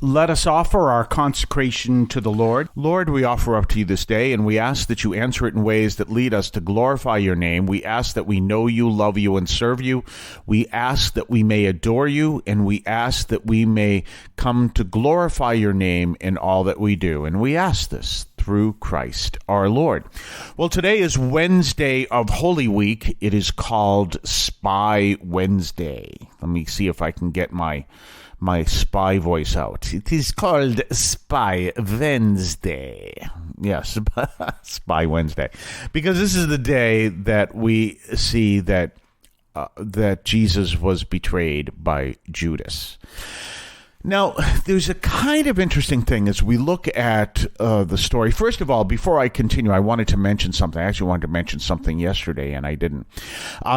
Let us offer our consecration to the Lord. Lord, we offer up to you this day, and we ask that you answer it in ways that lead us to glorify your name. We ask that we know you, love you, and serve you. We ask that we may adore you, and we ask that we may come to glorify your name in all that we do. And we ask this through Christ our Lord. Well, today is Wednesday of Holy Week. It is called Spy Wednesday. Let me see if I can get my spy voice out. It is called Spy Wednesday. Yes, Spy Wednesday. Because this is the day that we see that Jesus was betrayed by Judas. Now, there's a kind of interesting thing as we look at the story. First of all, before I continue, I wanted to mention something. I actually wanted to mention something yesterday, and I didn't.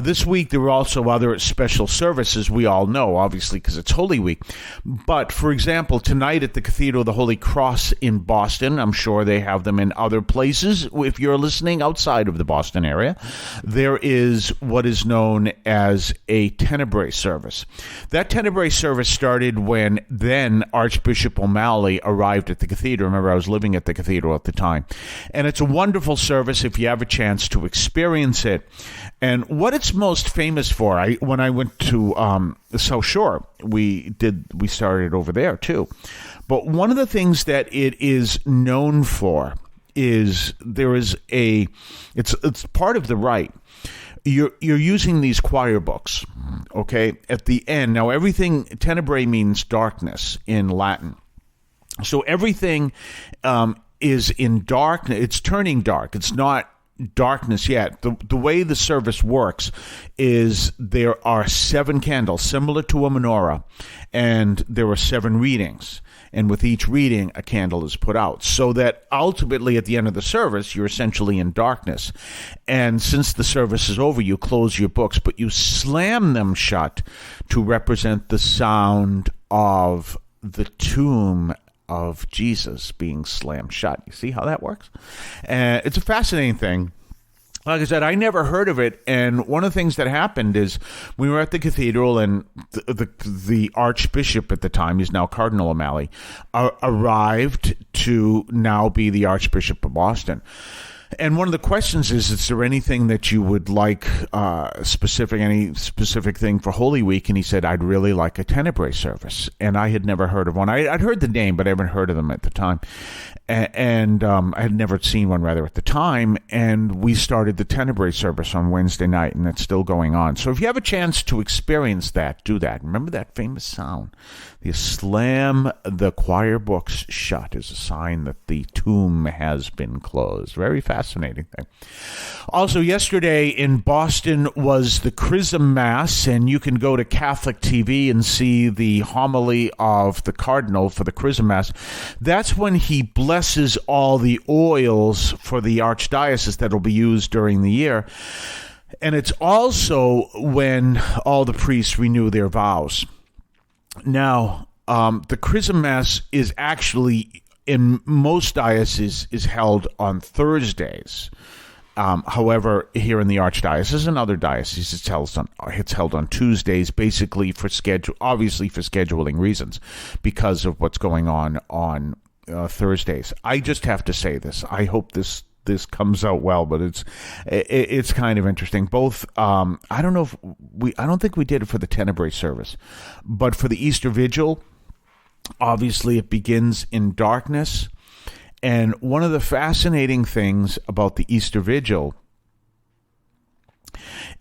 This week, there were also other special services, we all know, obviously, because it's Holy Week. But, for example, tonight at the Cathedral of the Holy Cross in Boston, I'm sure they have them in other places. If you're listening outside of the Boston area, there is what is known as a Tenebrae service. That Tenebrae service started when then Archbishop O'Malley arrived at the cathedral. Remember, I was living at the cathedral at the time. And it's a wonderful service if you have a chance to experience it. And what it's most famous for, when I went to the South Shore, we started over there too. But one of the things that it is known for is it's part of the rite. You're using these choir books, okay, at the end. Now, everything, tenebrae means darkness in Latin. So everything is in darkness. It's turning dark. It's not darkness yet. The way the service works is there are 7 candles, similar to a menorah, and there are 7 readings. And with each reading, a candle is put out, so that ultimately at the end of the service, you're essentially in darkness. And since the service is over, you close your books, but you slam them shut to represent the sound of the tomb of Jesus being slammed shut. You see how that works? It's a fascinating thing. Like I said, I never heard of it, and one of the things that happened is we were at the cathedral, and the archbishop at the time, he's now Cardinal O'Malley, arrived to now be the Archbishop of Boston. And one of the questions is there anything that you would like any specific thing for Holy Week? And he said, I'd really like a Tenebrae service. And I had never heard of one. I'd heard the name, but I haven't heard of them at the time. And I had never seen one, rather, at the time. And we started the Tenebrae service on Wednesday night, and it's still going on. So if you have a chance to experience that, do that. Remember that famous sound? You slam the choir books shut as a sign that the tomb has been closed. Very fascinating thing. Also, yesterday in Boston was the Chrism Mass, and you can go to Catholic TV and see the homily of the Cardinal for the Chrism Mass. That's when he blesses all the oils for the archdiocese that will be used during the year. And it's also when all the priests renew their vows. Now, the Chrism Mass is actually, in most dioceses, is held on Thursdays. However, here in the Archdiocese and other dioceses, it's held on Tuesdays, basically for scheduling reasons, because of what's going on Thursdays. I just have to say this. I hope this comes out well, but it's kind of interesting. Both, I don't think we did it for the Tenebrae service, but for the Easter Vigil, obviously it begins in darkness. And one of the fascinating things about the Easter Vigil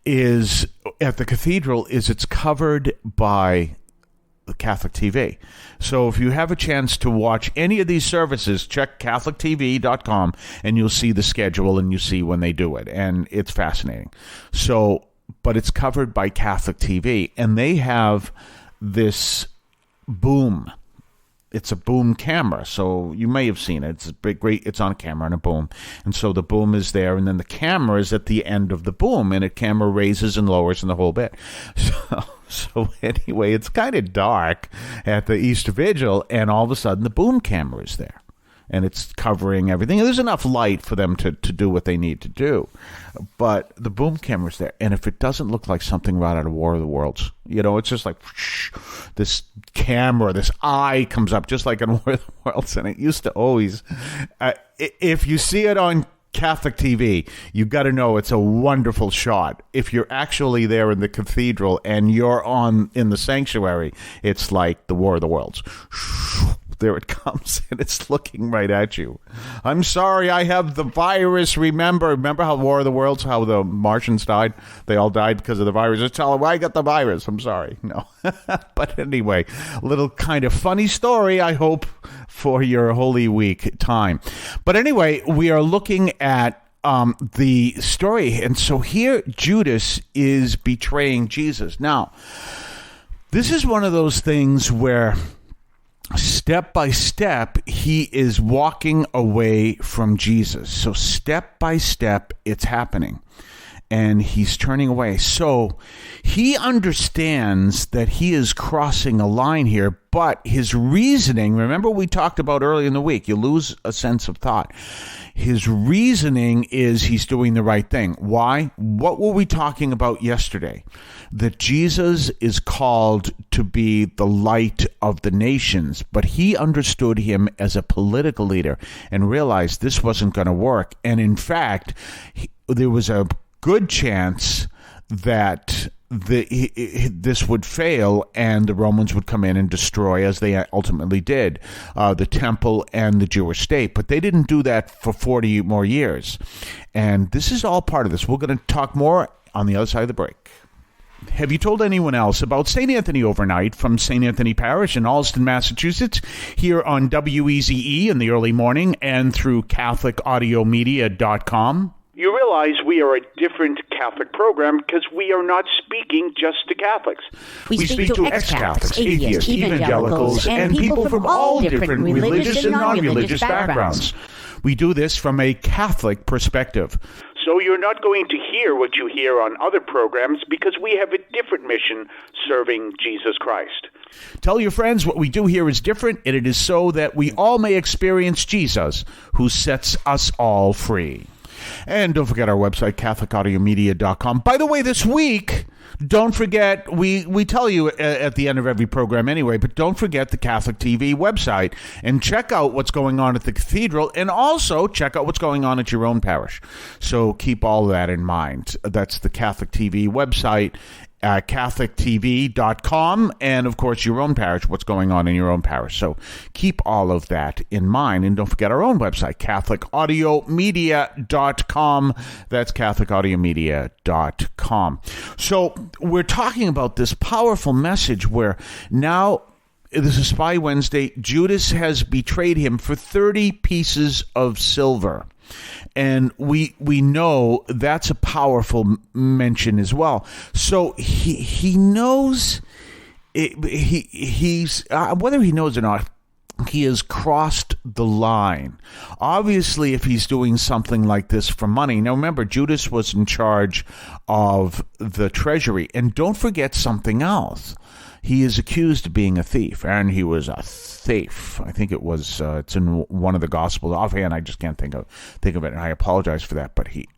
is at the cathedral is it's covered by the Catholic TV. So if you have a chance to watch any of these services, check catholictv.com and you'll see the schedule and you see when they do it. And it's fascinating. So, but it's covered by Catholic TV, and they have this boom. It's a boom camera, so you may have seen it. It's a great. It's on a camera and a boom, and so the boom is there, and then the camera is at the end of the boom, and the camera raises and lowers and the whole bit. So anyway, it's kind of dark at the Easter Vigil, and all of a sudden the boom camera is there, and it's covering everything. And there's enough light for them to do what they need to do. But the boom camera's there, and if it doesn't look like something right out of War of the Worlds, it's just like this camera, this eye comes up just like in War of the Worlds, and it used to always. If you see it on Catholic TV, you got to know it's a wonderful shot. If you're actually there in the cathedral and you're in the sanctuary, it's like the War of the Worlds. There it comes, and it's looking right at you. I'm sorry, I have the virus. Remember how War of the Worlds, how the Martians died? They all died because of the virus. Just tell them, I got the virus. I'm sorry. No. But anyway, a little kind of funny story, I hope, for your Holy Week time. But anyway, we are looking at the story. And so here, Judas is betraying Jesus. Now, this is one of those things where step by step, he is walking away from Jesus. So step by step, it's happening. And he's turning away. So he understands that he is crossing a line here, but his reasoning, remember we talked about earlier in the week, you lose a sense of thought. His reasoning is he's doing the right thing. Why? What were we talking about yesterday? That Jesus is called to be the light of the nations, but he understood him as a political leader and realized this wasn't going to work. And in fact, there was a good chance that this would fail and the Romans would come in and destroy, as they ultimately did, the temple and the Jewish state. But they didn't do that for 40 more years. And this is all part of this. We're going to talk more on the other side of the break. Have you told anyone else about St. Anthony Overnight from St. Anthony Parish in Alston, Massachusetts, here on WEZE in the early morning and through CatholicAudiomedia.com? You realize we are a different Catholic program because we are not speaking just to Catholics. We speak to ex-Catholics, atheists, evangelicals, and people from all different religious and non-religious backgrounds. We do this from a Catholic perspective. So you're not going to hear what you hear on other programs because we have a different mission serving Jesus Christ. Tell your friends what we do here is different, and it is so that we all may experience Jesus, who sets us all free. And don't forget our website, CatholicAudiomedia.com. By the way, this week, don't forget, we tell you at the end of every program anyway, but don't forget the Catholic TV website and check out what's going on at the cathedral and also check out what's going on at your own parish. So keep all that in mind. That's the Catholic TV website. CatholicTV.com, and of course your own parish, what's going on in your own parish. So keep all of that in mind, and don't forget our own website, CatholicAudiomedia.com. That's CatholicAudiomedia.com. So we're talking about this powerful message where now, this is Spy Wednesday, Judas has betrayed him for 30 pieces of silver. And we know that's a powerful mention as well. So he knows he's whether he knows or not, he has crossed the line. Obviously, if he's doing something like this for money. Now, remember, Judas was in charge of the treasury. And don't forget something else. He is accused of being a thief, and he was a thief. I think it was. It's in one of the Gospels. Offhand, I just can't think of it, and I apologize for that. But he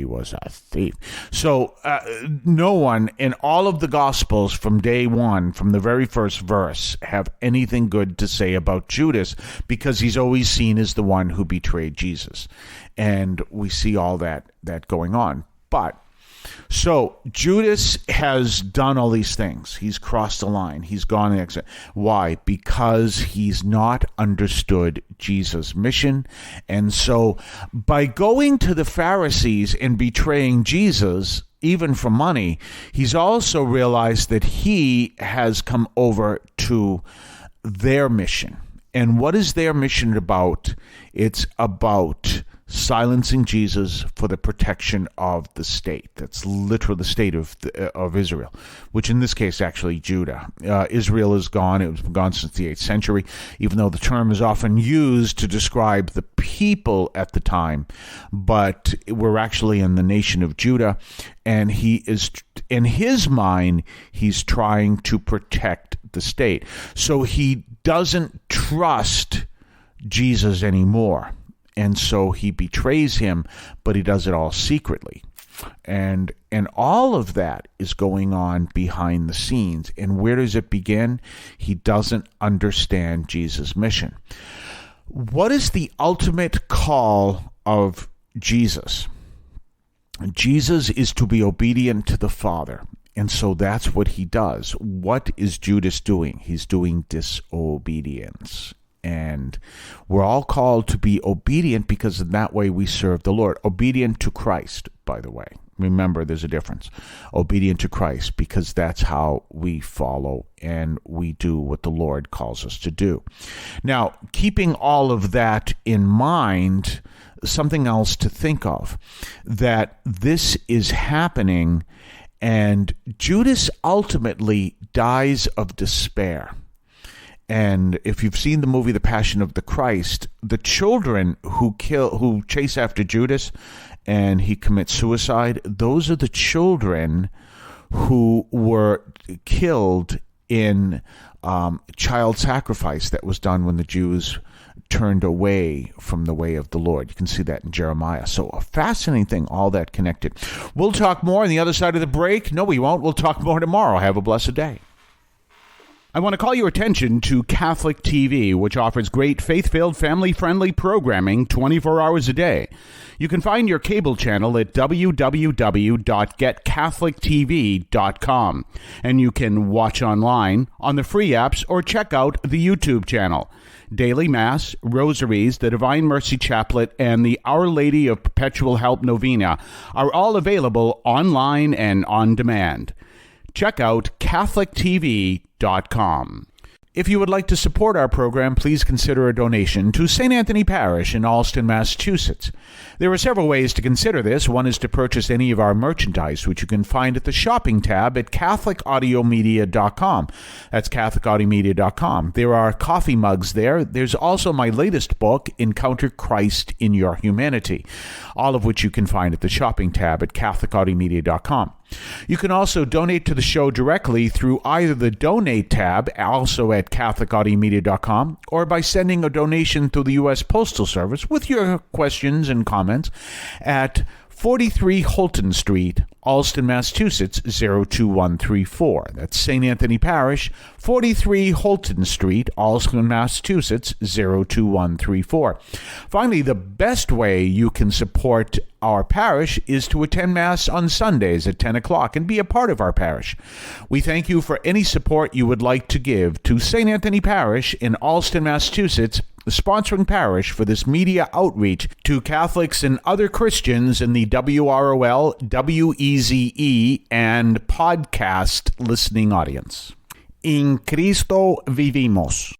was a thief. So no one in all of the Gospels from day one, from the very first verse, have anything good to say about Judas because he's always seen as the one who betrayed Jesus, and we see all that going on, but. So Judas has done all these things. He's crossed the line. He's gone the exit. Why? Because he's not understood Jesus' mission. And so by going to the Pharisees and betraying Jesus, even for money, he's also realized that he has come over to their mission. And what is their mission about? It's about silencing Jesus for the protection of the state. That's literally the state of Israel, which in this case actually Judah. Israel is gone. It was gone since the 8th century, even though the term is often used to describe the people at the time. But we're actually in the nation of Judah, and he is, in his mind, he's trying to protect the state. So he doesn't trust Jesus anymore. And so he betrays him, but he does it all secretly. And all of that is going on behind the scenes. And where does it begin? He doesn't understand Jesus' mission. What is the ultimate call of Jesus? Jesus is to be obedient to the Father. And so that's what he does. What is Judas doing? He's doing disobedience. And we're all called to be obedient because in that way we serve the Lord. Obedient to Christ, by the way. Remember, there's a difference. Obedient to Christ, because that's how we follow and we do what the Lord calls us to do. Now, keeping all of that in mind, something else to think of, that this is happening and Judas ultimately dies of despair. And if you've seen the movie The Passion of the Christ, the children who chase after Judas and he commits suicide, those are the children who were killed in child sacrifice that was done when the Jews turned away from the way of the Lord. You can see that in Jeremiah. So a fascinating thing, all that connected. We'll talk more on the other side of the break. No, we won't. We'll talk more tomorrow. Have a blessed day. I want to call your attention to Catholic TV, which offers great faith-filled, family-friendly programming 24 hours a day. You can find your cable channel at www.getcatholictv.com, and you can watch online on the free apps or check out the YouTube channel. Daily Mass, Rosaries, the Divine Mercy Chaplet, and the Our Lady of Perpetual Help Novena are all available online and on demand. Check out CatholicTV.com. If you would like to support our program, please consider a donation to St. Anthony Parish in Allston, Massachusetts. There are several ways to consider this. One is to purchase any of our merchandise, which you can find at the shopping tab at CatholicAudiomedia.com. That's CatholicAudiomedia.com. There are coffee mugs there. There's also my latest book, Encounter Christ in Your Humanity, all of which you can find at the shopping tab at CatholicAudiomedia.com. You can also donate to the show directly through either the Donate tab, also at CatholicAudiomedia.com, or by sending a donation through the U.S. Postal Service with your questions and comments at 43 Holton Street, Allston, Massachusetts, 02134. That's St. Anthony Parish, 43 Holton Street, Allston, Massachusetts, 02134. Finally, the best way you can support our parish is to attend Mass on Sundays at 10 o'clock and be a part of our parish. We thank you for any support you would like to give to St. Anthony Parish in Allston, Massachusetts, the sponsoring parish for this media outreach to Catholics and other Christians in the WROL, WEZE, and podcast listening audience. In Cristo vivimos.